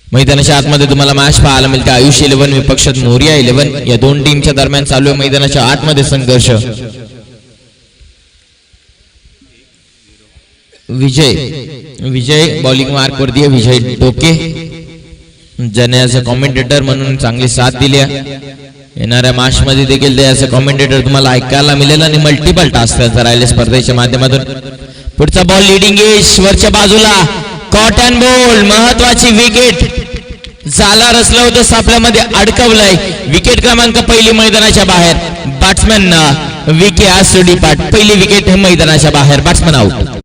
मैदानाच्या आतमध्ये तुम्हाला मॅच पाहायला मिळते. आयुष 11 विपक्षात मोरिया 11. या दोन टीमच्या दरम्यान चालू आहे मैदानाच्या आतमध्ये संघर्ष. विजय बॉलिंग मार्क वरती आहे. विजय डोके ज्याने ॲज अ कॉमेंटेटर म्हणून चांगली साथ दिली आहे. येणाऱ्या मॅच मध्ये देखील ते ॲज अ कॉमेंटेटर तुम्हाला ऐकायला मिळेल आणि मल्टिपल टास्क त्यांचा राहिले स्पर्धेच्या माध्यमातून. पुढचा बॉल लीडिंग एज वरच्या बाजूला कॉट अँड बोल्ड महत्वाची विकेट झाला रचलं होतं सापळ्यामध्ये अडकवलंय. विकेट क्रमांक पहिली मैदानाच्या बाहेर. बॅट्समॅन विके आसुडी पाट पहिली विकेट मैदानाच्या बाहेर. Batsman out.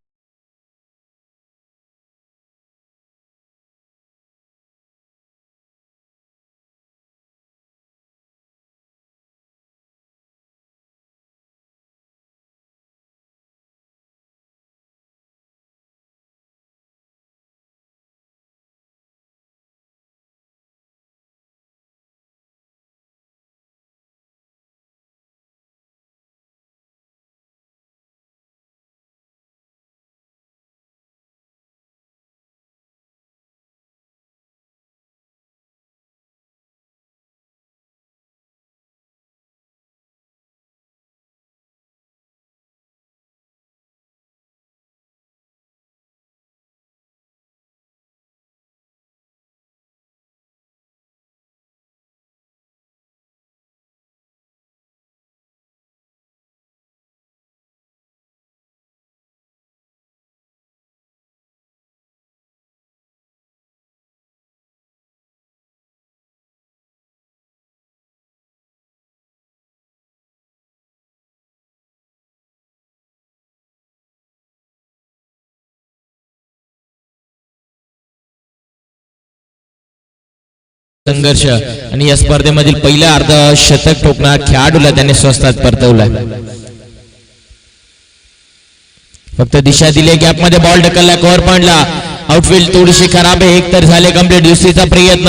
संघर्ष आणि या स्पर्धेमधील पहिल्या अर्ध शतक ठोकणार खेळाडूला त्याने स्वस्तात परतवलाय. फक्त दिशा दिली. गॅप मध्ये बॉल ढकलला. कव्हर पॉइंटला. आउटफील्ड थोडीशी खराब आहे. एक तर झाले कंप्लीट. दुसरीचा प्रयत्न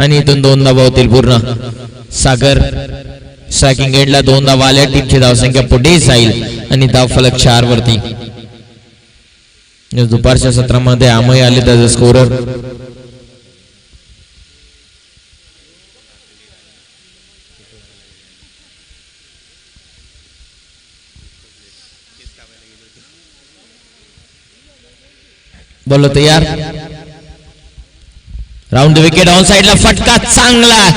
आणि इथून 2 धावा होतील पूर्ण. सागर स्ट्रायकिंग एंडला 2 धावा आल्या. टीमची धावसंख्या पुढे जाईल आणि धाव फलक 4 वरती. दुपारच्या सत्रामध्ये आमही आले त्याचा स्कोरर. बोलो तयार. राऊंड द विकेट ऑन साइडला फटका चांगला.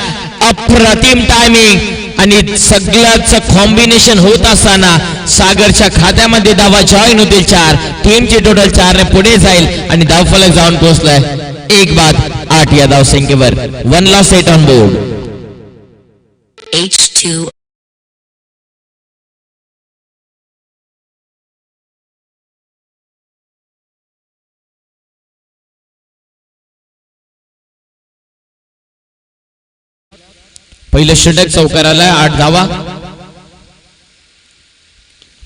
अप्रतिम टायमिंग आणि सगळ्याच कॉम्बिनेशन होत असताना सागरच्या खात्यामध्ये धावा जॉईन होतील 4. टीमची टोटल 4 ने पुढे जाईल आणि धावफलक जाऊन पोहोचलाय 1 बाद 8 या धावसंख्येवर. 1 लॉस 8 ऑन बोर्ड. H2पहिलं षटक चौकार आलाय. 8 धावा.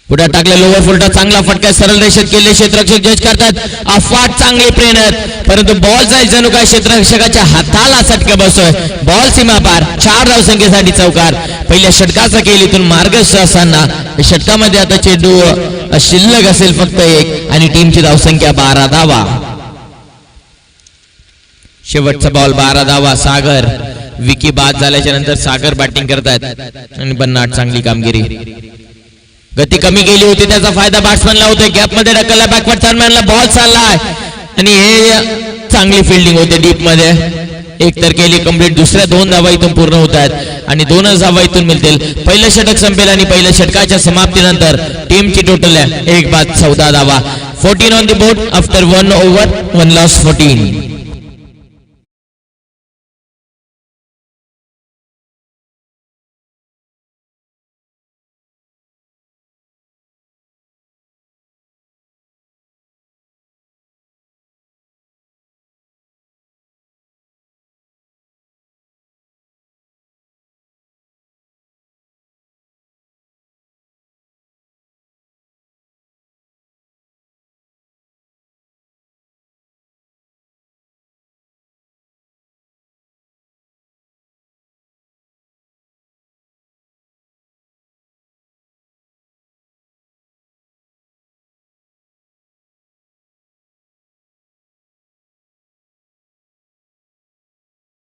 पुढे टाकले लोवर फुलटा. चांगला फटका सरळ रेषेत केले. क्षेत्ररक्षक जज करतात. अफाट चांगली प्रेरणत परंतु बॉल जाईल जणू काय क्षेत्ररक्षकाच्या हाताला चटका बसतोय. बॉल सीमा पार. 4 धावसंख्येसाठी चौकार. पहिल्या षटकाचा केलीतून मार्गस्थ असताना षटकामध्ये आता चेंडू शिल्लक असेल फक्त 1 आणि टीमची धावसंख्या 12 धावा. शेवटचा बॉल 12 धावा. सागर विकी बाद झाल्याच्या नंतर सागर बॅटिंग करतायत आणि 50 चांगली कामगिरी. गती कमी गेली होती त्याचा फायदा बॅट्समॅनला होतोय. गॅप मध्ये ढकलला. बॅकवर्ड थर्डमॅनला बॉल चाललाय आणि हे चांगली फिल्डिंग होते डीप मध्ये. एक तर केली कंप्लीट. दुसऱ्या 2 धावा इथून पूर्ण होत आहेत आणि 2च धावा इथून मिळतील. पहिलं षटक संपेल आणि पहिल्या षटकाच्या समाप्तीनंतर टीमची टोटल आहे 1 बाद 14 धावा. 14 on the board after 1 over 1 loss 14.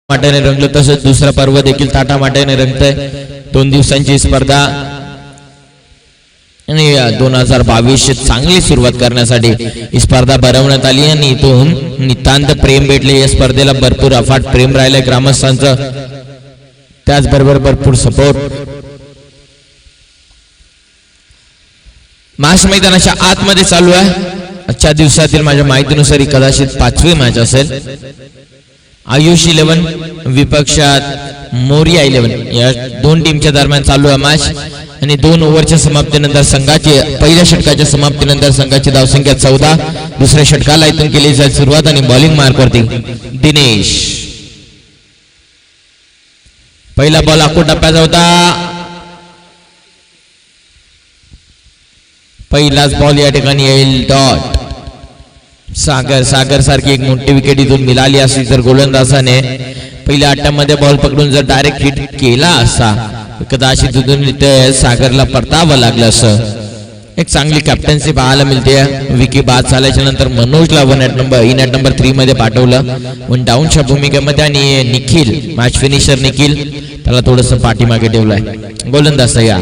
माट्याने रंगलं, तसंच दुसरा पर्व देखील ताटा माट्याने रंगतंय. 2 दिवसांची स्पर्धा आणि 2022 चांगली सुरुवात करण्यासाठी ही स्पर्धा भरवण्यात आली आणि इथून नितांत प्रेम भेटले. या स्पर्धेला भरपूर अफाट प्रेम राहिलंय ग्रामस्थांचं, त्याचबरोबर भरपूर सपोर्ट. मॅच मैदानाच्या आतमध्ये चालू आहे. आजच्या दिवसातील माझ्या माहितीनुसार कदाचित 5वी मॅच असेल. आयुष 11 विपक्षात मोरिया 11 या दोन टीमच्या दरम्यान चालू आहे मॅच. आणि 2 ओव्हरच्या समाप्तीनंतर संघाची पहिल्या षटकाच्या समाप्तीनंतर संघाची धावसंख्या 14. दुसऱ्या षटकाला इथून केली जाईल सुरुवात आणि बॉलिंग मार्कवरती दिनेश. पहिला बॉल आखूड टप्प्याचा होता. पहिलाच बॉल या ठिकाणी येईल डॉट. सागर सारखी एक मोठी विकेट इथून मिळाली असती तर गोलंदाजाने पहिल्या अट्ट्यामध्ये बॉल पकडून जर डायरेक्ट हिट केला असता कदाचित तिथून सागरला परतावं लागलं असं. एक चांगली कॅप्टन्सी पाहायला मिळते. विकी बाद झाल्याच्या नंतर मनोजला इन ॲट नंबर 3 मध्ये पाठवलं 1 डाऊनच्या भूमिकेमध्ये आणि निखिल मॅच फिनिशर निखिल त्याला थोडस पाठीमागे ठेवलंय. गोलंदाज तयार.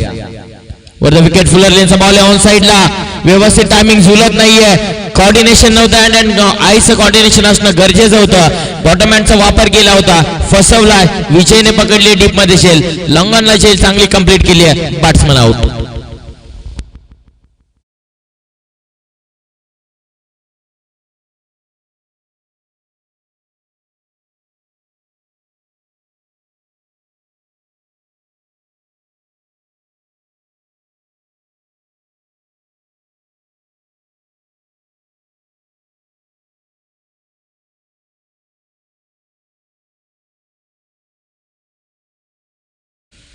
वर द विकेट फुलर लेनचा बॉल ऑन साइडला. व्यवस्थित टायमिंग झुलत नाहीये, कॉर्डिनेशन नव्हतं अँड आईचं कॉर्डिनेशन असणं गरजेचं होतं. बॉटम हँडचा वापर केला होता, फसवलाय. विजयने पकडली डीप मध्ये शेल, लॉंगॉनला शेल चांगली कंप्लीट केली आहे. Batsman out.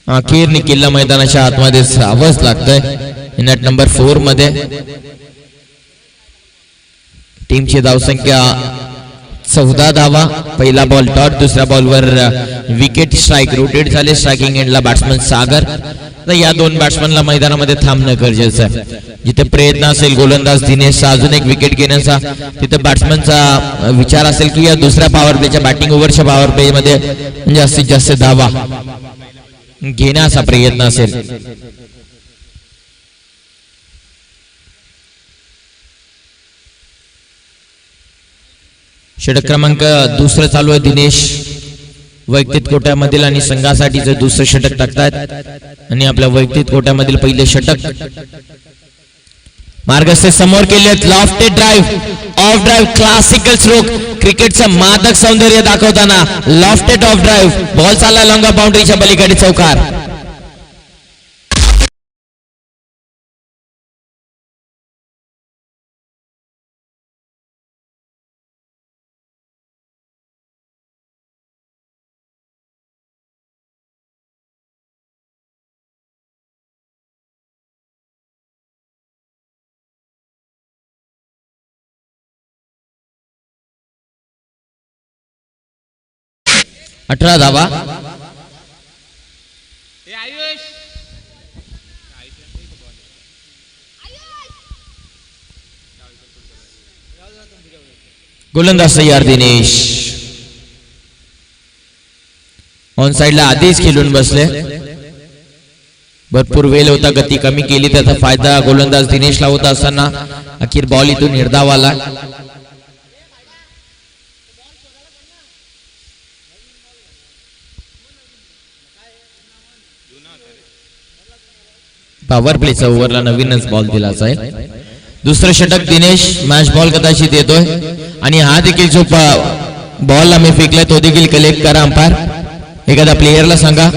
अखेर निखिलला मैदानाच्या आतमध्ये जावंच लागतंय. इन नंबर 4 मध्ये टीमची धावसंख्या 14 धावा. पहिला बॉल डॉट, दुसऱ्या बॉलवर विकेट स्ट्राईक. रोटेट झाले स्ट्रायकिंग एंडला बॅट्समन सागर. तर या 2 बॅट्समनला मैदानामध्ये थांबणं गरजेचं आहे. जिथे प्रयत्न असेल गोलंदाज दिनेशचा अजून एक विकेट घेण्याचा, तिथे बॅट्समनचा विचार असेल की या दुसऱ्या पॉवर प्लेच्या बॅटिंग ओव्हरच्या पॉवर प्ले मध्ये जास्तीत जास्त धावा घेण्याचा प्रयत्न असेल. षटक क्रमांक 2 चालू आहे. दिनेश वैयक्तिक कोट्यामधील आणि संघासाठीचं दुसरं षटक टाकतात आणि आपल्या वैयक्तिक कोट्यामधील पहिले षटक मार्गस्थे समोर केलेत. Lofted drive, of drive, classical stroke. क्रिकेटचं मादक सौंदर्य दाखवताना लॉफ्टेड ऑफ ड्राईव्ह. बॉल चालला लॉंग बाउंड्रीच्या पलीकडे चौकार. अठरा धावा. गोलंदाज तयार दिनेश. ऑन साइडला आधीच खेळून बसले. भरपूर वेळ होता, गती कमी केली, त्याचा फायदा गोलंदाज दिनेशला होत असताना अखेर बॉल इथून निर्धाव आला. पॉवर प्लेचा ओव्हरला नवीनच बॉल दिला जाईल. दुसरं षटक दिनेश. मॅच बॉल कदाचित येतोय आणि हा देखील जो बॉल आम्ही फेकलाय तो देखील कलेक्ट करा अंपायर. एखाद्या प्लेयरला सांगा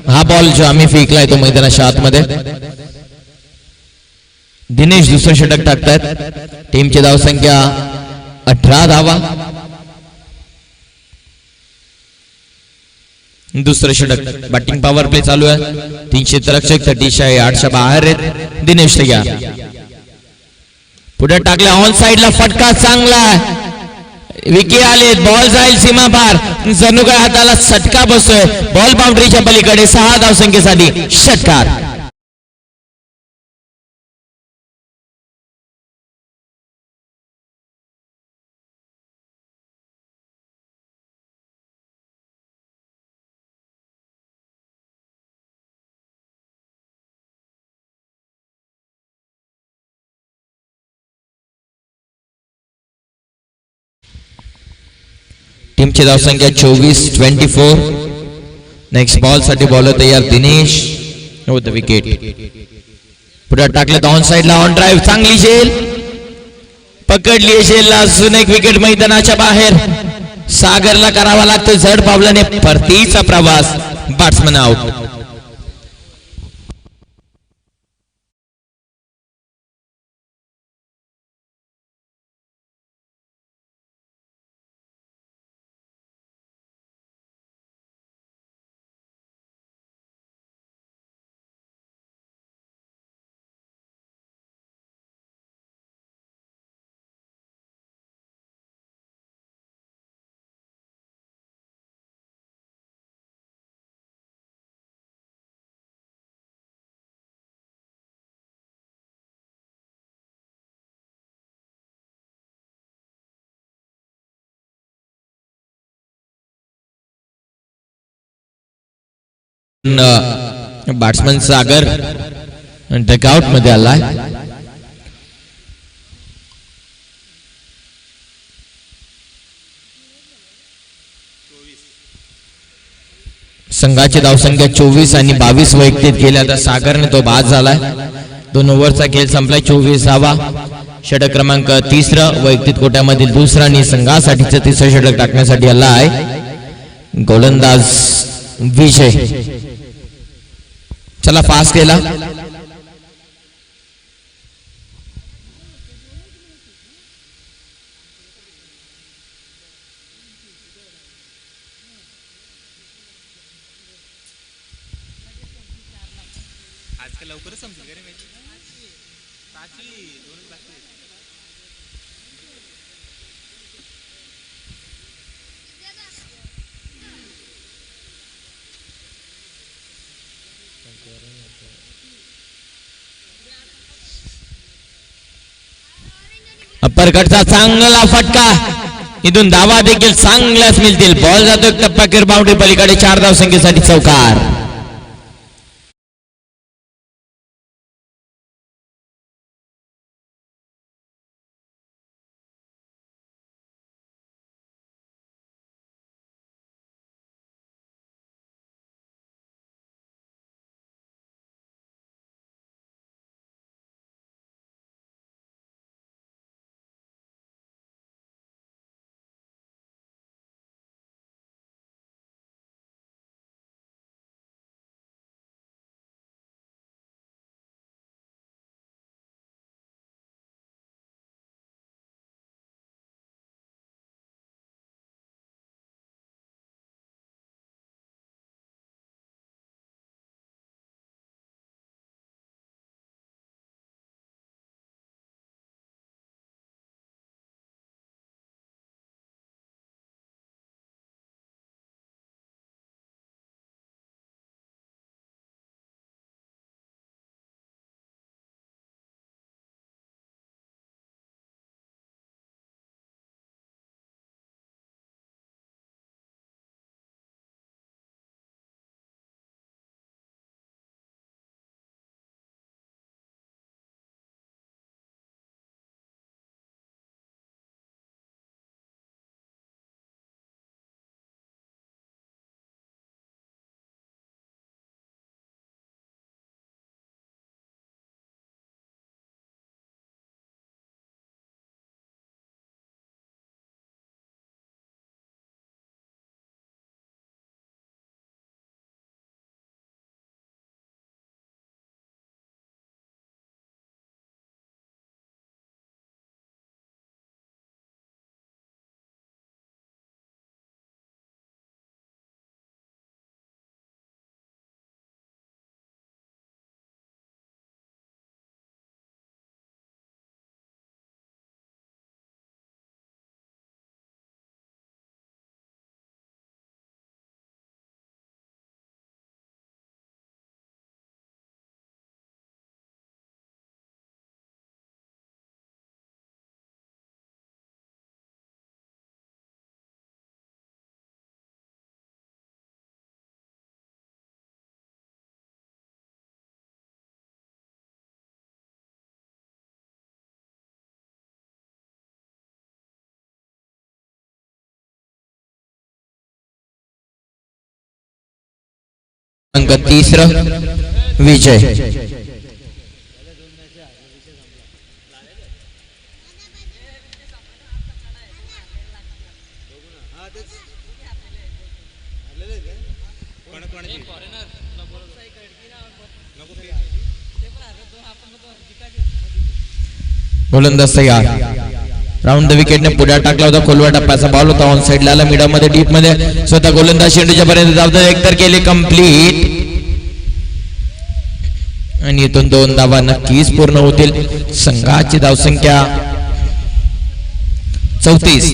हा बॉल जो आम्ही फेकलाय तो मैदानाच्या आतमध्ये. दिनेश दुसरं षटक टाकतायत. टीमची धावसंख्या 18 धावा. दुसरं षटक. बॅटिंग पॉवर प्ले चालू आहे. 300 रक्षक 38 बाहेर आहेत. दिनेश तयार. पुढे टाकला ऑन साइडला, फटका चांगला. विकेट आले, बॉल जाईल सीमा पार. जणू काय हाताला सटका बसतोय. बॉल बाउंड्रीच्या पलीकडे 6 धावसंख्येसाठी षटकार. टीमची धावसंख्या 24-24. नेक्स्ट बॉल साठी बॉलर तयार दिनेश विथ द विकेट. पुढे टाकलं ऑन साइडला ऑन ड्राईव्ह चांगली शेल पकडली शेलला अजून एक विकेट मैदानाच्या बाहेर. सागरला करावा लागतो जड पावलाने परतीचा प्रवास. Batsman out. बॅट्समन सागर डकआउट मध्ये आलाय. संघाची धावसंख्या 24 आणि 22 वैयक्तिक गेल्या. आता सागरने तो बाद झालाय. 2 ओव्हरचा खेळ संपलाय. 24 धावा. षटक क्रमांक 3 वैयक्तिक कोट्यामधील दुसरा आणि संघासाठीचं 3रं षटक टाकण्यासाठी आला आहे गोलंदाज विजय. चला फास्ट केला. लवकरच संपली का रे मॅच? अपरकटचा चांगला फटका. इथून धावा देखील चांगल्याच मिळतील. बॉल जातो टप्प्यावर बाउंड्री पलीकडे. 4 धावसंख्येसाठी चौकार. अंक तिसरं विजय. गोलंदाज तयार. राऊंड द विकेटने पुढे टाकला होता. खोलवा टप्प्याचा बॉल होता. ऑन साइड ला मिडल मध्ये डीप मध्ये स्वतः गोलंदाज शेंडूच्या पर्यंत धावतात. एकतर केले कंप्लीट आणि इथून 2 धावा नक्कीच पूर्ण होतील. संघाची धावसंख्या 34.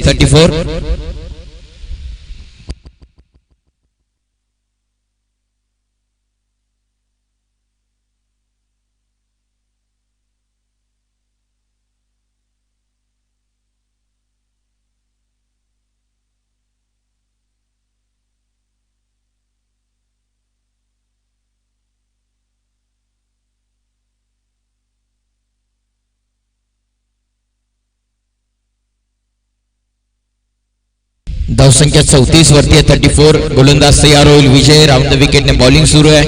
धावसंख्या 34 वरती आहे. 34. गोलंदाज तयार होईल. विजय. राऊंड द विकेटने बॉलिंग सुरू आहे.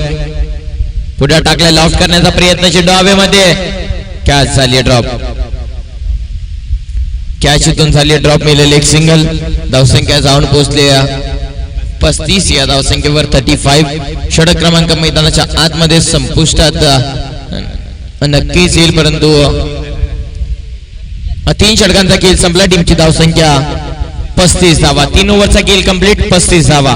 पुढे टाकला. लॉफ्ट करण्याचा प्रयत्न चेंडू हवेमध्ये. कॅच झाली ड्रॉप. कॅच इथून झाली ड्रॉप. मिळालेले एक सिंगल. धावसंख्या जाऊन पोहोचली 35 या धावसंख्येवर 35. षटक क्रमांक मैदानाच्या आतमध्ये संपुष्टात नक्कीच येईल, परंतु 3 षटकांचा खेळ संपला. टीमची धावसंख्या 35 धावा. 3 ओव्हरचा खेळ कंप्लीट. 35 धावा.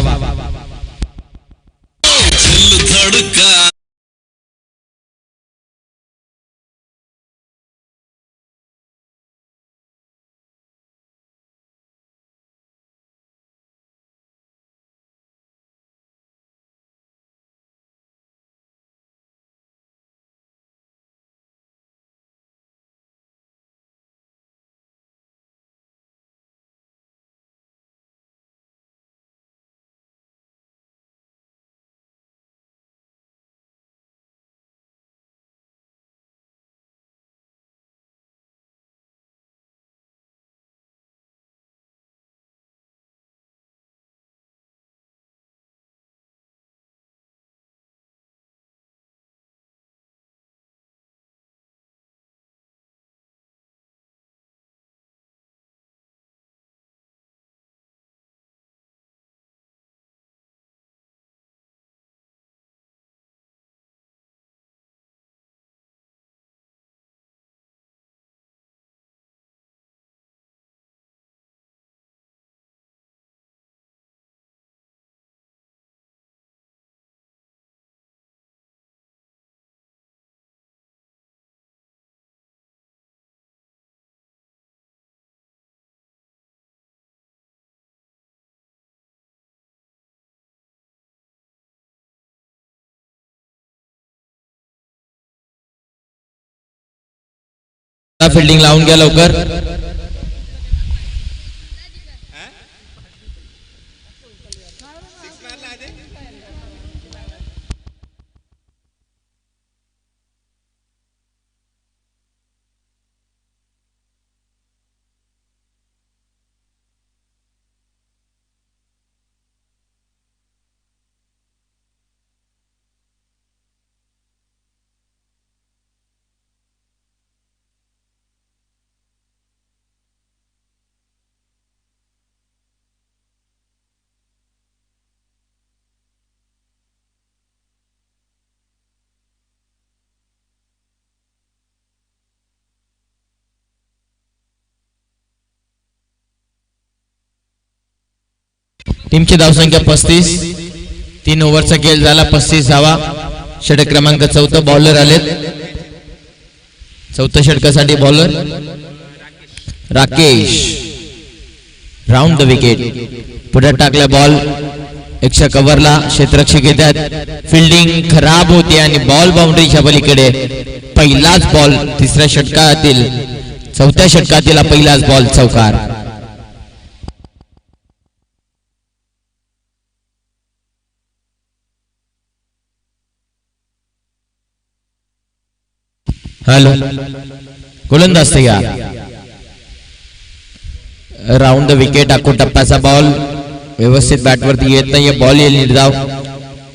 फिल्डिंग लावून घ्या लवकर. टीमची धावसंख्या 35. 3 ओव्हरचा खेळ झाला. 35 धावा. षटक क्रमांक 4. बॉलर आलेत. 4थ्या षटकासाठी bowler Rakesh. Round the wicket. पुढे टाकला बॉल. एक्स्ट्रा कव्हरला क्षेत्ररक्षक येतात. फिल्डिंग खराब होते आणि बॉल बाउंड्रीच्या पलीकडे. पहिलाच बॉल 3ऱ्या षटकातील 4थ्या षटकातील पहिलाच बॉल चौकार. हॅलो. गोलंदाज तयार. Round the wicket. आखो टप्प्याचा बॉल व्यवस्थित बॅटवरती येत नाहीये. बॉल येईल निर्धाव.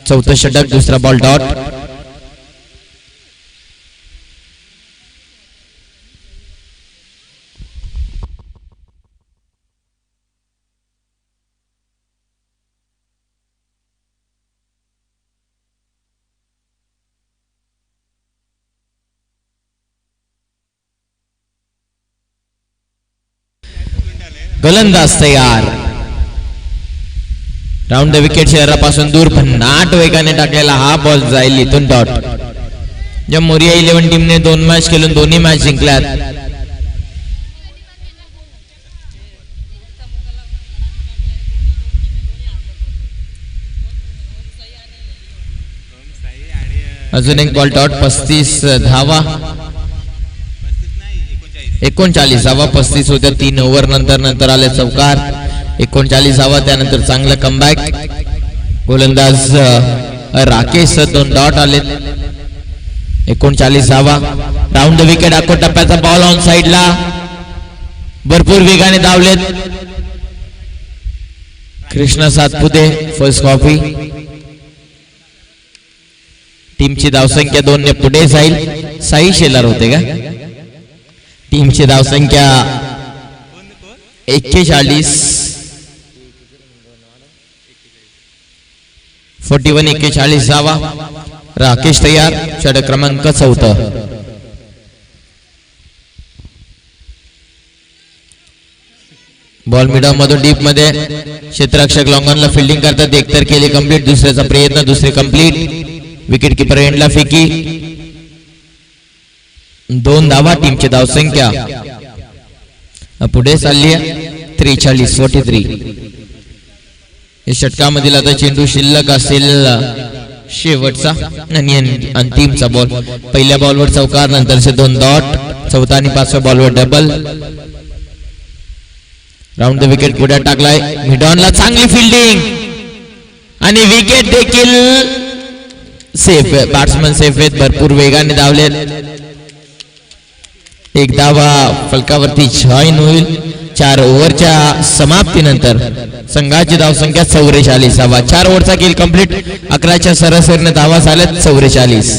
चौथं षटक, दुसरा बॉल डॉट. गोलंदाज तयार. राऊंड द विकेट शहरापासून दूर भन्नाट वेगाने टाकलेला हा बॉल जाईल इथून डॉट. ज्या मोरिया 11 टीमने 2 मॅच खेळून दोन्ही मॅच जिंकल्यात. अजून एक बॉल डॉट. 35 धावा, 39 धावा. 35 होत्या 3 ओव्हर नंतर आले चौकार. 39 धावा, त्यानंतर चांगलं कमबॅक. गोलंदाज राकेश 2 डॉट आले. 39 धावा. Round the wicket. अको टप्प्याचा बॉल ऑन साइडला. भरपूर वेगाने धावलेत कृष्णा सातपुते. First copy. टीमची धावसंख्या 2 ने पुढे जाईल. साई शेलार होते का? टीमची धावसंख्या 41. 41 धावा. राकेश तयार. षटक क्रमांक 4. बॉल मिडॉ मधून डीप मध्ये क्षेत्ररक्षक लॉंगॉनला फिल्डिंग करतात. एक तर केली कंप्लीट. दुसऱ्याचा प्रयत्न, दुसरी कंप्लीट. विकेट किपर एंडला फेकी. 2 धावा. टीमची धावसंख्या पुढे चालली आहे 43. या षटकामधील आता चेंडू शिल्लक असेल शेवटचा आणि अंतिमचा बॉल. पहिल्या बॉलवर चौकार, नंतरचे 2 डॉट. चौथा आणि 5व्या बॉलवर डबल. राऊंड द विकेट पुढे टाकलाय. मिडॉनला चांगली फिल्डिंग आणि विकेट देखील सेफ. बॅट्समन सेफ आहेत. भरपूर वेगाने धावले. एक धावा फलकावरती जॉईन होईल. 4 ओव्हरच्या समाप्तीनंतर संघाची धावसंख्या 44 धावा. 4 ओव्हरचा खेळ कंप्लीट. 11च्या सरासरीने धावा झाल्यात 44.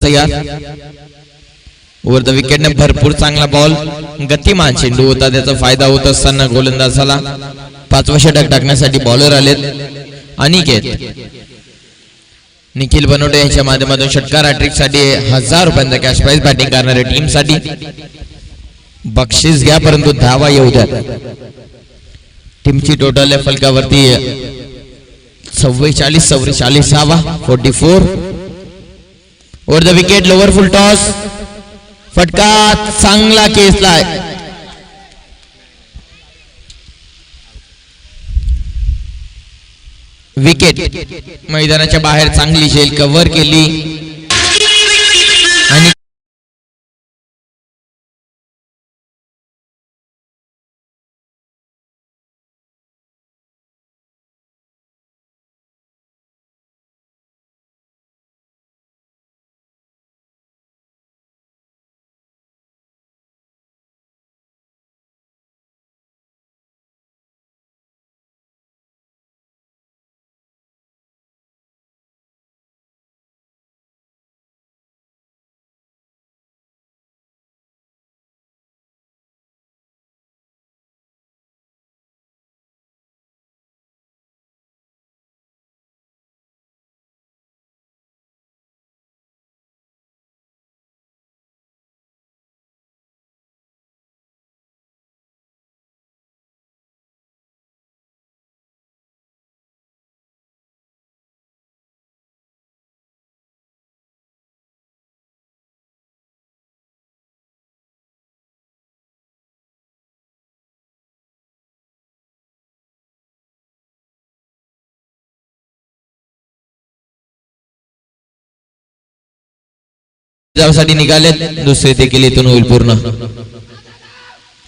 तयार. ओव्हर द विकेटने भरपूर चांगला बॉल. गतिमान चेंडू होता. त्याचा फायदा होत असताना गोलंदाजाला 5वं षटक टाकण्यासाठी बॉलर आलेत. अनिकेत निखिल बनवटे यांच्या माध्यमातून षटकार हॅट्रिक साठी 1000 रुपयांचा कॅश प्राइज बॅटिंग करणाऱ्या टीम साठी. बक्षीस घ्या परंतु धावा येऊ द्या. टीमची टोटल फलकावरती 44 धावा. 44. Over the wicket. Lower full toss. फटका चांगला केसलाय. विकेट मैदानाच्या बाहेर चांगली झेल कव्हर केली आणि जावसाठी निघालेत, दुसरे देखील इथून होईल पूर्ण.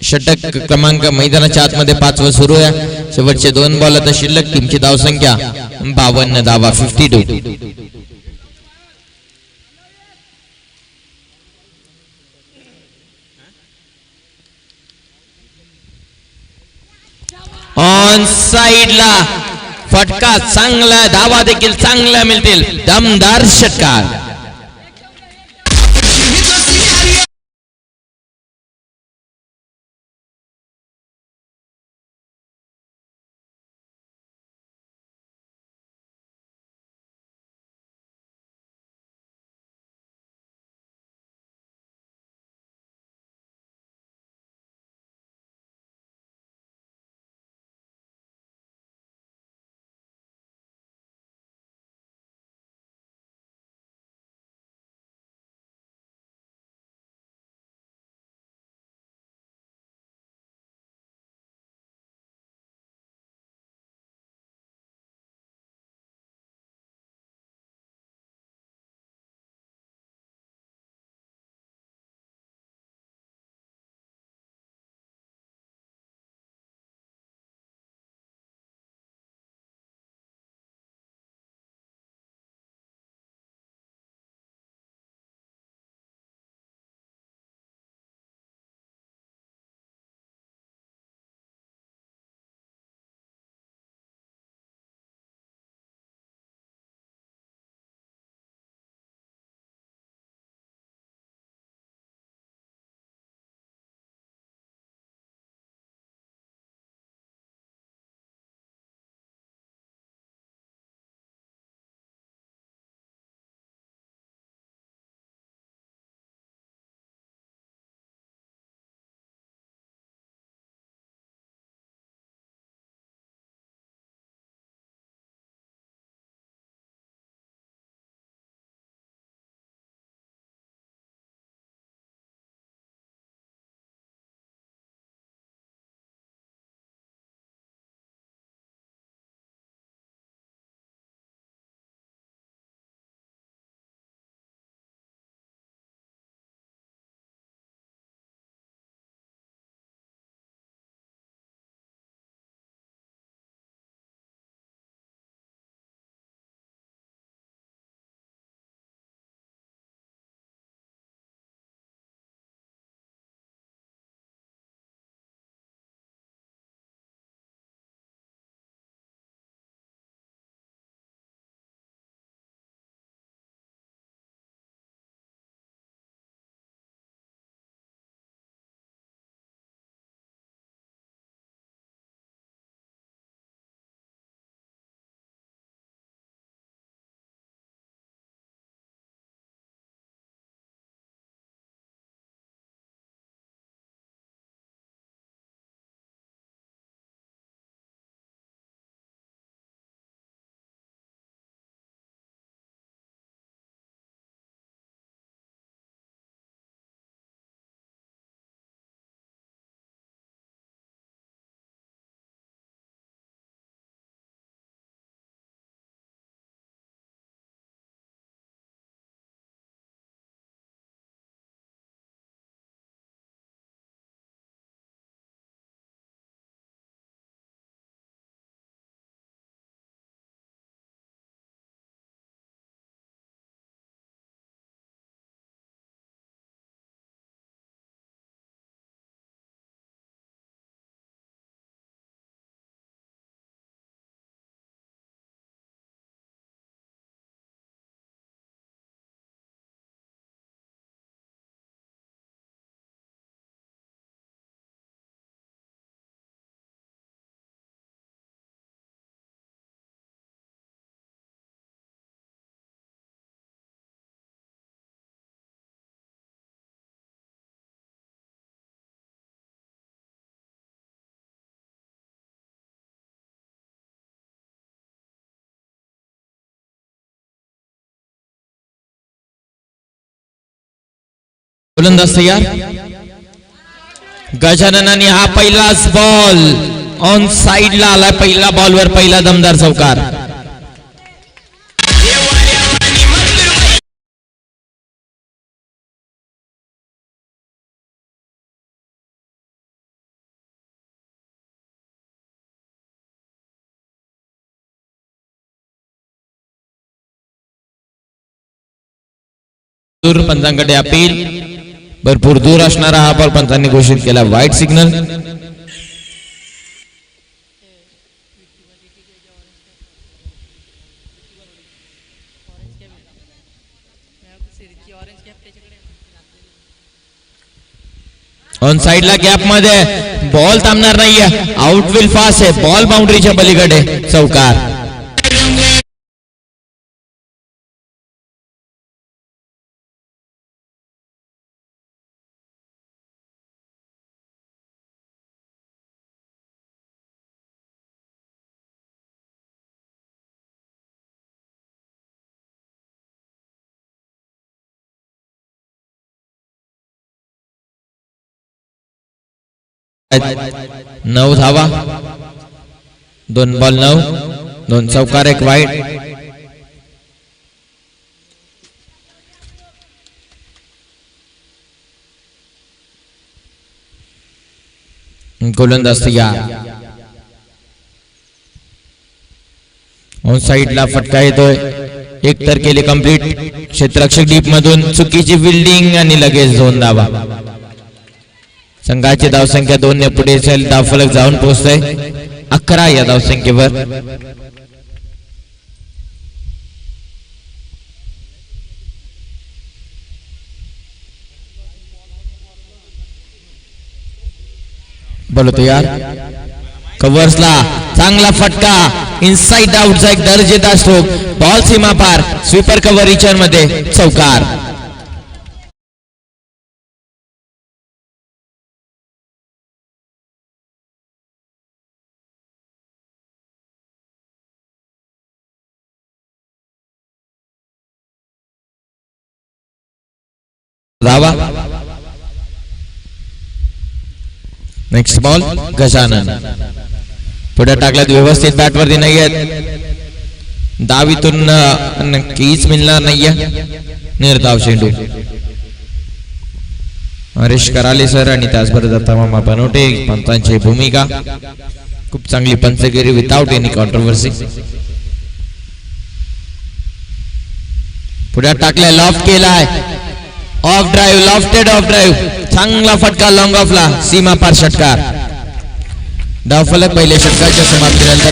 षटक क्रमांक मैदानाच्या आतमध्ये 5वा सुरू आहे. शेवटचे 2 बॉल आता शिल्लक. टीमची धावसंख्या 52 धावा 52. ऑन साइडला फटका चांगला, धावा देखील चांगल्या मिळतील. दमदार षटकार. गोलंदाज तयार. गजाननाने हा पहिलाच बॉल ऑन साइडला आला. पहिला बॉलवर पहिला दमदार चौकार. दूर पंचांकडे अपील. भरपूर दूर असणारा हा बॉल पंचांनी घोषित केला व्हाईट सिग्नल. ऑन साइडला गॅप मध्ये बॉल थांबणार नाहीये. आउट विल फास्ट आहे. बॉल बाउंड्रीच्या पलीकडे चौकार. नऊ धावा. 2 बॉल 9. 2 चौकार 1 वाईड. गोलंदाज तयार. ऑन साइडला फटका येतोय. एक तर केले कंप्लीट. क्षेत्ररक्षक डीप मधून चुकीची फिल्डिंग आणि लगेच 2 धावा. संघाची धावसंख्या 2 ने पुढे धावफलक जाऊन पोहोचतोय 11 या धावसंख्येवर. बोलो तयार. कव्हर्सला चांगला फटका. इनसाइड आउटचा एक दर्जेदार स्ट्रोक. बॉल सीमा पार. स्वीपर कव्हर रिचर मध्ये चौकार. धावा. Next ball Gajanan. पुढे टाकल्यात व्यवस्थित बॅटवरती नाही आहेत. दावीतून नक्कीच मिळणार नाहीये. निर्धाव चेंडू. हरीश कराले सर आणि त्याचबरोबर दत्ता मामा बनवटे पंचांची भूमिका. खूप चांगली पंचगिरी विदाउट एनी कॉन्ट्रोवर्सी. पुढे टाकलाय. लॉफ्ट केलाय. Of drive. Lofted of drive. चांगला फटका लॉंग ऑफला. सीमा पार षटकार. धावफलक पहिल्या षटकाच्या समाप्तीनंतर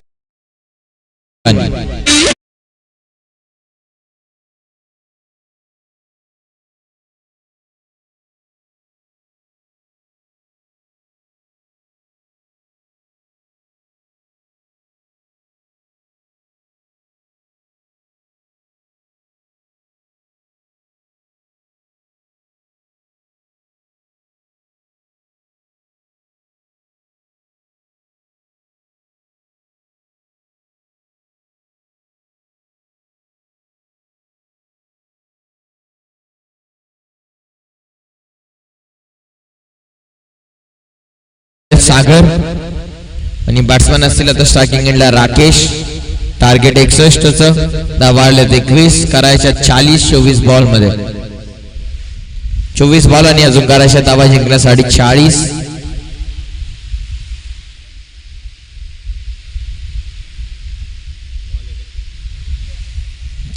सागर आणि बॅट्समॅन असतील आता स्ट्रायकिंग एंडला राकेश. टार्गेट 61 चं. वाढले 21. करायच्या 40 24 बॉल मध्ये. 24 बॉल आणि अजून करायच्या धावा जिंकण्यासाठी 40.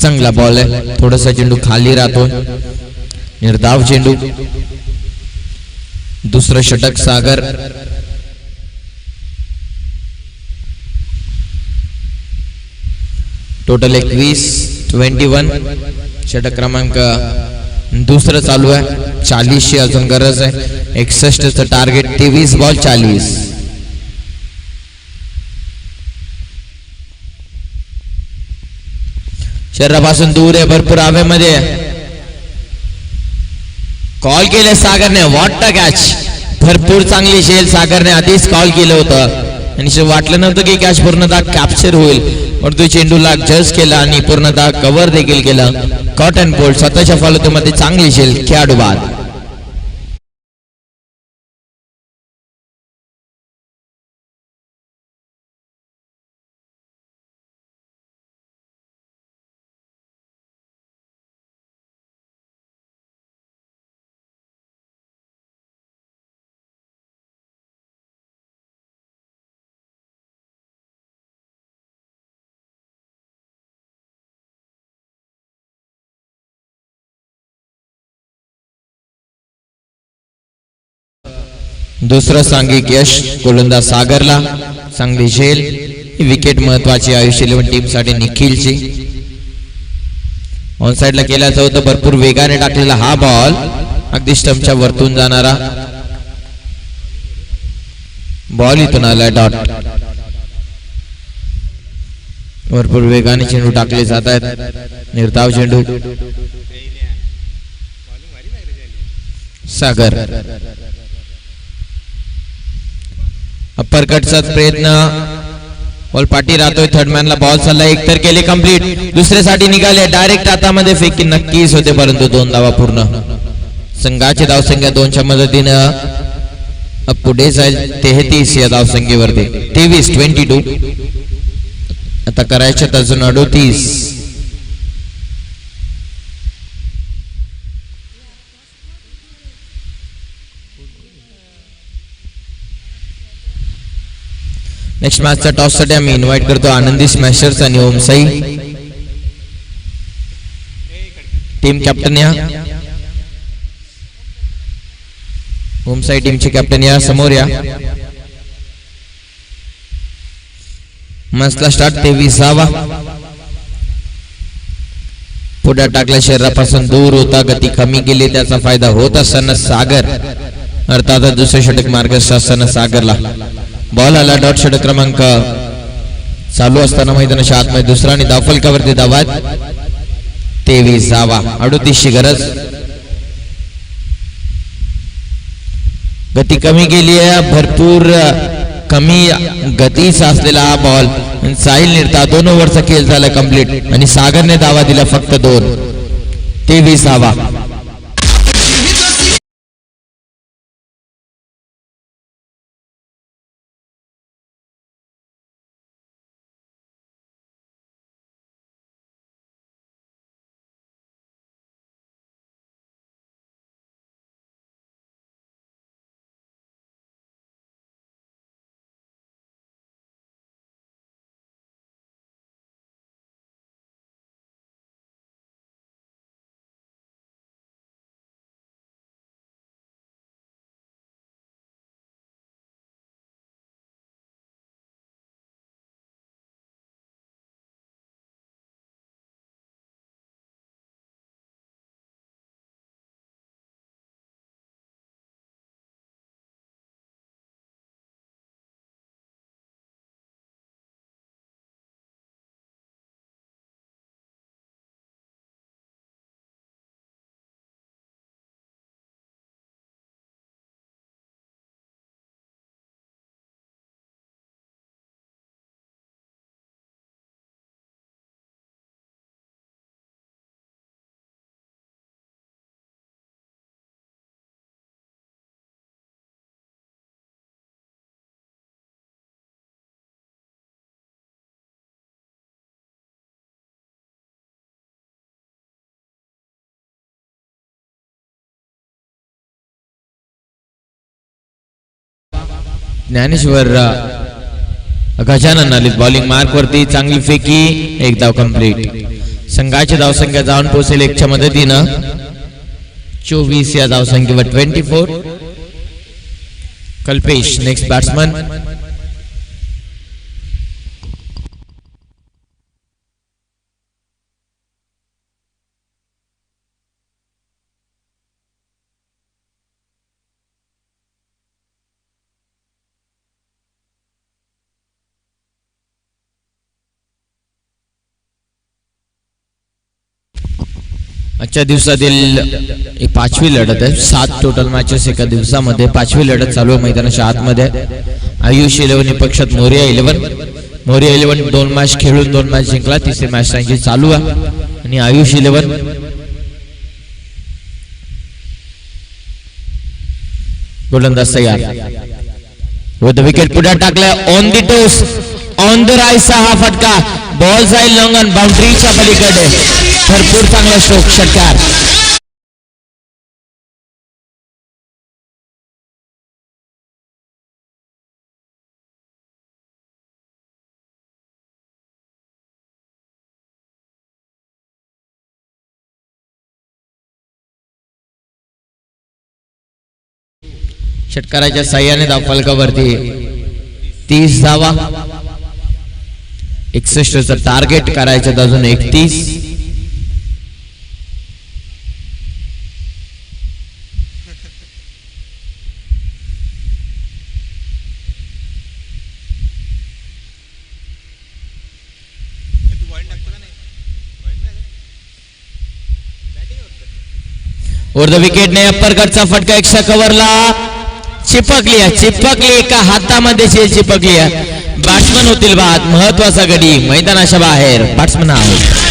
चांगला बॉल आहे. थोडासा चेंडू खाली राहतो. निर्धाव चेंडू. दुसरं षटक सागर. टोटल 21 21. षटक क्रमांक दुसरं चालू आहे. 40 ची अजून गरज आहे. 61 चं टार्गेट. 23 बॉल 40. शरीरापासून दूर आहे. भरपूर हवेमध्ये. कॉल केले सागरने. What a catch. भरपूर चांगली शेल. सागरने आधीच कॉल केलं होतं आणि वाटलं नव्हतं की कॅच पूर्णतः कॅप्चर होईल. पण तो चेंडूला जज केला आणि पूर्णतः कव्हर देखील केला. Caught and bowled. स्वतःच्या फॉलोमध्ये चांगली शेल. खेळाडू बाद. दुसरं सांघिक यश गोलंदाज सागरला. चांगली झेल. ही विकेट महत्वाची आयुष्य 11 टीम साठी. निखिलची ऑन साइडला केल्याचं होतं. भरपूर वेगाने टाकलेला हा बॉल अगदी स्टंपच्या वरतून जाणारा बॉल इथून आला डॉट. भरपूर वेगाने चेंडू टाकले जात आहेत. निर्धाव चेंडू. सागर अप्परकटचा प्रयत्न. बॉल पाठी राहतोय. थर्ड मॅनला बॉल चालला. एक तर केले कंप्लीट. दुसऱ्यासाठी निघाले. डायरेक्ट हातामध्ये फेकी नक्कीच होते परंतु 2 धावा पूर्ण. संघाची धावसंख्या 2च्या मदतीनं पुढे जाईल 33 या धावसंख्येवरती. 23-22. आता करायच्यात अजून 38. नेक्स्ट मॅचचा टॉस साठी आम्ही इन्व्हाइट करतो आनंदी स्मॅशर्स आणि ओमसाई. टीम कॅप्टन या. ओमसाई टीमचे कॅप्टन या समोर या. मॅचला स्टार्ट. 23वा. पुढे टाकल्या शरीरापासून दूर होता. गती कमी केली. त्याचा फायदा होत असताना सागर अर्थात दुसरे षटक मार्गस्थ असताना सागरला बॉल आला. डॉट षटक क्रमांक चालू असताना मैदानाच्या आतमध्ये दुसरा आणि धावफलकावरती धावा 23वा. 38ची गरज. गती कमी केली आहे. भरपूर कमी गतीचा असलेला हा बॉल. साहिल निर्ता 2 ओव्हरचा खेळ झाला कंप्लीट आणि सागरने धावा दिला फक्त 2. 23वा. ज्ञानेश्वर गजानन आलीत बॉलिंग मार्क वरती. चांगली फेकी. 1 धाव कंप्लीट. संघाची धावसंख्या जाऊन पोहोचेल 1च्या मदतीनं 24 या धावसंख्येवर. 24. Kalpesh next batsman. आजच्या दिवसातील ही 5वी लढत आहे. 7 टोटल मॅचेस एका दिवसामध्ये. 5वी लढत चालू आहे मैदानाच्या आतमध्ये. आयुष 11 पक्षात मोरिया 11. मोरिया 11 2 मॅच खेळून 2 मॅच जिंकला. 3री मॅच त्यांची चालू आहे आणि आयुष 11 गोलंदाज तयार. विथ विकेट पुढे टाकलाय. On the toes. On the राईसचा हा फटका. बॉल जाईल लॉंग ऑन बाउंड्रीच्या पलीकडे. भरपूर चांगला स्ट्रोक. षटकार. षटकाराच्या साह्याने धावफलकावरती 30 धावा. 61चं टार्गेट करायचं अजून 31. तू पॉइंट टाकतो का नाही पॉइंट नाही बॅटिंग होतं वर द विकेटने अप्पर कटचा फटका एक्स्ट्रा कव्हरला चिपकली एका हातामध्ये चिपकली. बॅट्समन होतील बाद. महत्वाचा गडी मैदानाच्या बाहेर. Batsman out.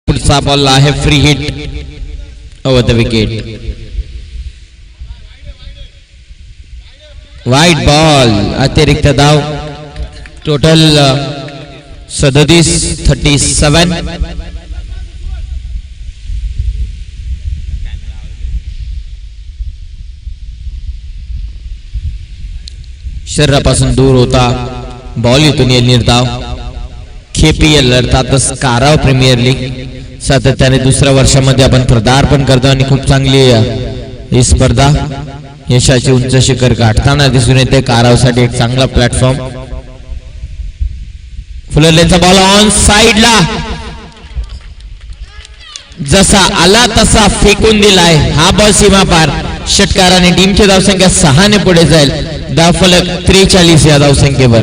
पुढचा बॉल आहे free hit over the wicket. वाईट बॉल. अतिरिक्त धाव. टोटल 37. शरीरापासून दूर होता बॉल इथून येईल निर्धाव. KPL अर्थातच काराव प्रीमियर लीग सातत्याने दुसऱ्या वर्षामध्ये आपण पदार्पण करतो आणि खूप चांगली ही स्पर्धा यशाची उंच शिखर गाठताना दिसून येते. कारावसाठी एक चांगला प्लॅटफॉर्म. फुलरलेचा बॉल ऑन साइडला जसा आला तसा फेकून दिलाय. हा बॉल सीमा पार. षटकाराने टीमची धावसंख्या 6 ने पुढे जाईल. धावफलक 43 या धावसंख्येवर.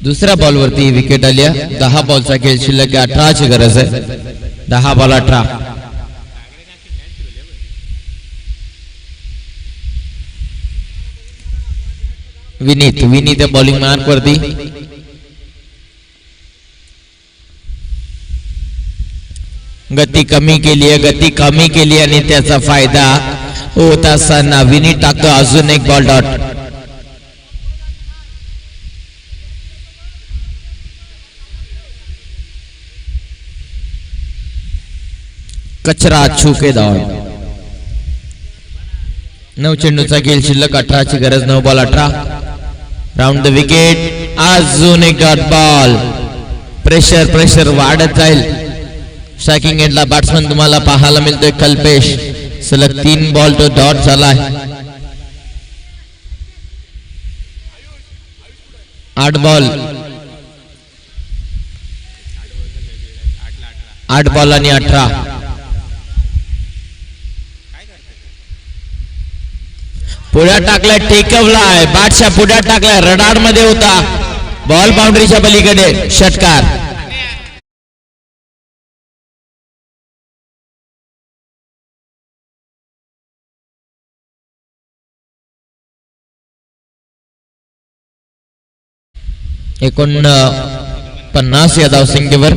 दुसऱ्या बॉलवरती विकेट आली आहे. 10 बॉलचा खेळ शिल्लक 18ची गरज आहे. 10 बॉल 18. विनीत बॉलिंग मार्क वरती. गती कमी केली आणि त्याचा फायदा होत असताना विनीत टाकतो अजून एक बॉल डॉट. कचरा छुके धाव. 9 चेंडूचा खेळ शिल्लक 18ची गरज. 9 बॉल 18. Round the wicket. अजून एक डॉट बॉल. प्रेशर वाढत जाईल. स्ट्रायकिंग एंडला बॅट्समन तुम्हाला पाहायला मिळतोय कल्पेश. सलग 3 बॉल तो डॉट झालाय. 8 बॉल 8 बॉल आणि 18. पुढ्यात टाकलाय, टेकवलाय बादशाह. पुढ्यात टाकलाय, रडार मध्ये होता. बॉल बाउंड्रीच्या पलीकडे. षटकार. एकूण 50 या धावसंख्येवर.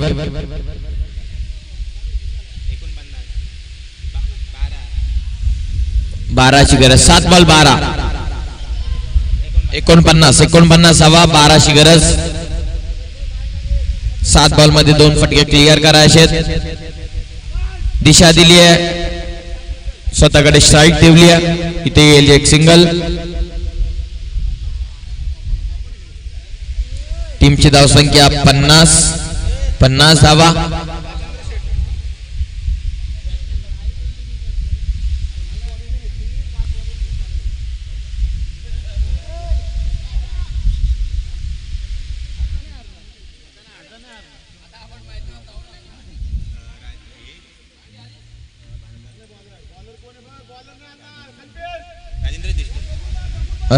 12ची गरज. 7 बॉल 12. 49 हवा. 12ची गरज. 7 बॉल मध्ये 2 फटके क्लिअर करायचे. दिशा दिली आहे, स्वतःकडे स्ट्राईक ठेवली आहे. इथे येईल एक सिंगल. टीमची धावसंख्या 50 धावा.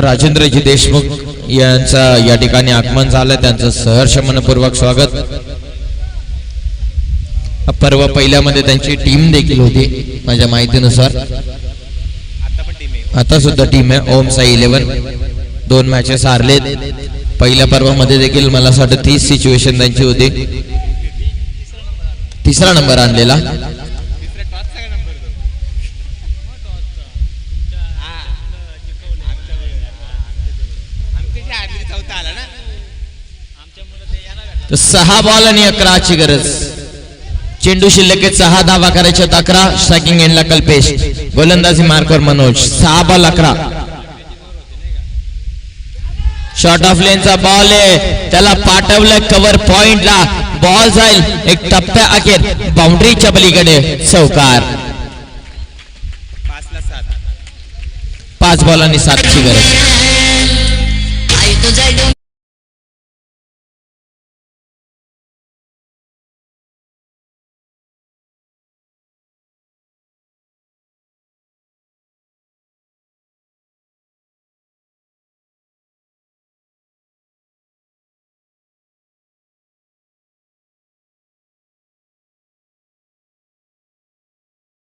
राजेंद्रजी देशमुख यांचा या ठिकाणी आगमन झालं. त्यांचं सहर्ष मनपूर्वक स्वागत. पर्व पहिल्यामध्ये त्यांची टीम देखील होती माझ्या माहितीनुसार. आता सुद्धा टीम आहे. ओम साई 11. 2 मॅचेस हारलेत. पहिल्या पर्वामध्ये देखील मला असं वाटतं 30 सिच्युएशन त्यांची होती. 3रा नंबर आणलेला. तर 6 बॉल आणि 11ची गरज. चेंडू शिल्लक 6 धावा करायच्यात. 11. स्ट्रायकिंग एंडला कल्पेश. गोलंदाजी मार्कवर मनोज. 6 बॉल 11. शॉर्ट ऑफ लेनचा बॉल आहे, त्याला पाठवलं कव्हर पॉइंटला. बॉल जाईल एक टप्प्या अखेर बाउंड्रीच्या पलीकडे. चौकार. 5 बॉल आणि 7ची गरज.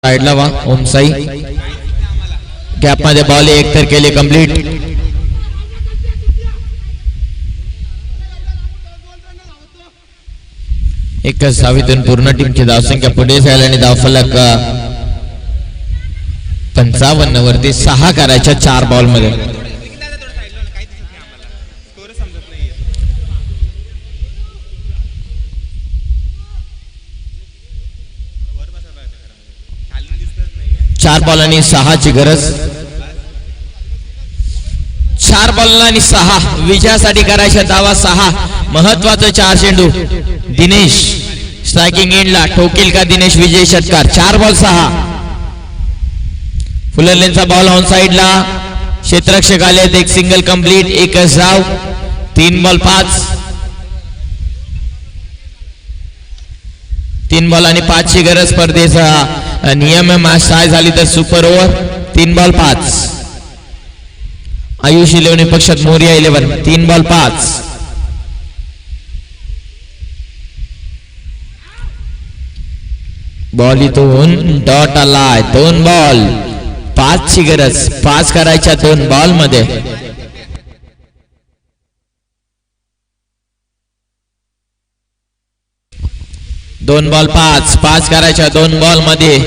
साइडला वा ओम साई. गॅप मध्ये बॉल एक तर केले कंप्लीट. एकच धावीतून पूर्ण टीमची धावसंख्या पुढे जाईल आणि धावफलक 55 वरती. 6 करायच्या 4 बॉल मध्ये. चार बॉल आणि 6ची गरज. 4 बॉल आणि 6 विजयासाठी करायचा धावा. 6 महत्वाचं 4 चेंडू. दिनेश स्ट्रायकिंग एंडला ठोकेल का दिनेश विजय षटकार. 4 बॉल 6. फुलरलेनचा बॉल ऑन साइडला. क्षेत्ररक्षक आलेत. एक सिंगल कंप्लीट. एकच धाव. 3 बॉल 5. 3 बॉल आणि 5ची गरज. स्पर्धेचा नियम आहे, मॅच टाय झाली तर सुपर ओव्हर. 3 बॉल 5. आयुष 11 पक्षात मोरिया 11. 3 बॉल 5. बॉल इथून डॉट आलाय. 2 बॉल 5 ची गरज. 5 करायच्या 2 बॉल मध्ये. दोन बॉल 5 करायच्या 2 बॉल मध्ये.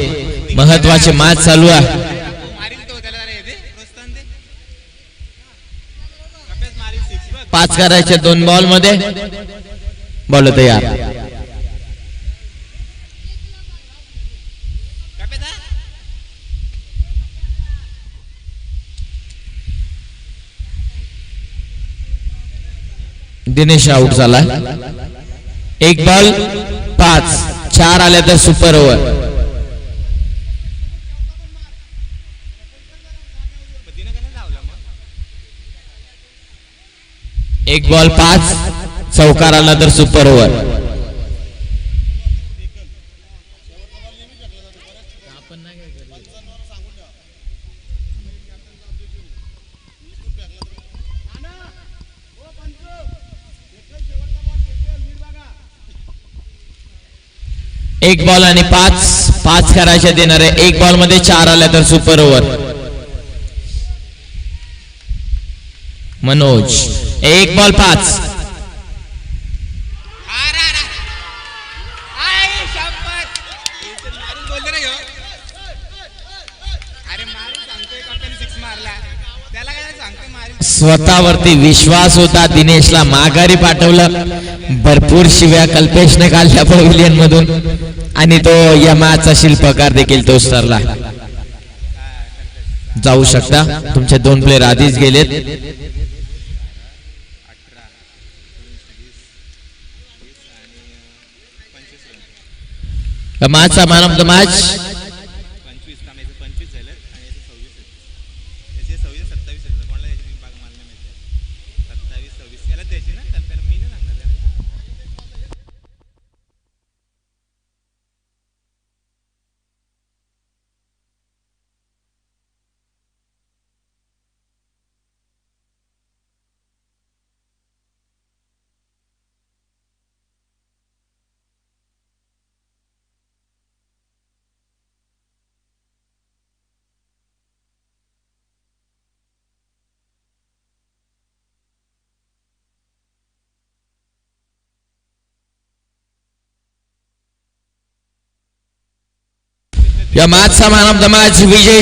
महत्वाची मॅच चालू आहे. मारील तो त्याला जरा येते प्रोत्साहन दे. कपेस मारील 6 बघ. 5 करायच्या 2 बॉल मध्ये. बॉल तयार. कपेस हा. दिनेश आउट झाला. 1 बॉल 5. 4 आल्या तर सुपर ओव्हर. तिने काय लावला मग. 1 बॉल 5. चौकार आला तर सुपर ओव्हर. एक बॉल आणि 5 करायचे देणार आहे. 1 बॉल मध्ये 4 आल्या तर सुपर ओव्हर. मनोज 1 बॉल 5. आई शपथ. मारील बोलतो ना ह्यो. अरे मारील सांगतोय कप्तान 6 मारला. त्याला काय सांगतोय मारील. स्वतःवरती विश्वास होता. दिनेशला माघारी पाठवलं. भरपूर शिव्या कल्पेशने काढल्या पवेलियन मधून आणि तो या मॅचचा शिल्पकार देखील तोच ठरला. जाऊ शकता. तुमचे 2 प्लेयर आधीच गेलेत. मॅचचा मॅन ऑफ द मॅच 25 कामायचं 25 झालं आणि याचे 26 याचे 26 27 आहेत. कोणाला याची मी बाग मारल्या माहिती 27 26 याला द्यायची ना त्याला मी नाही सांगणार त्याला. या मॅचचा man of the match Vijay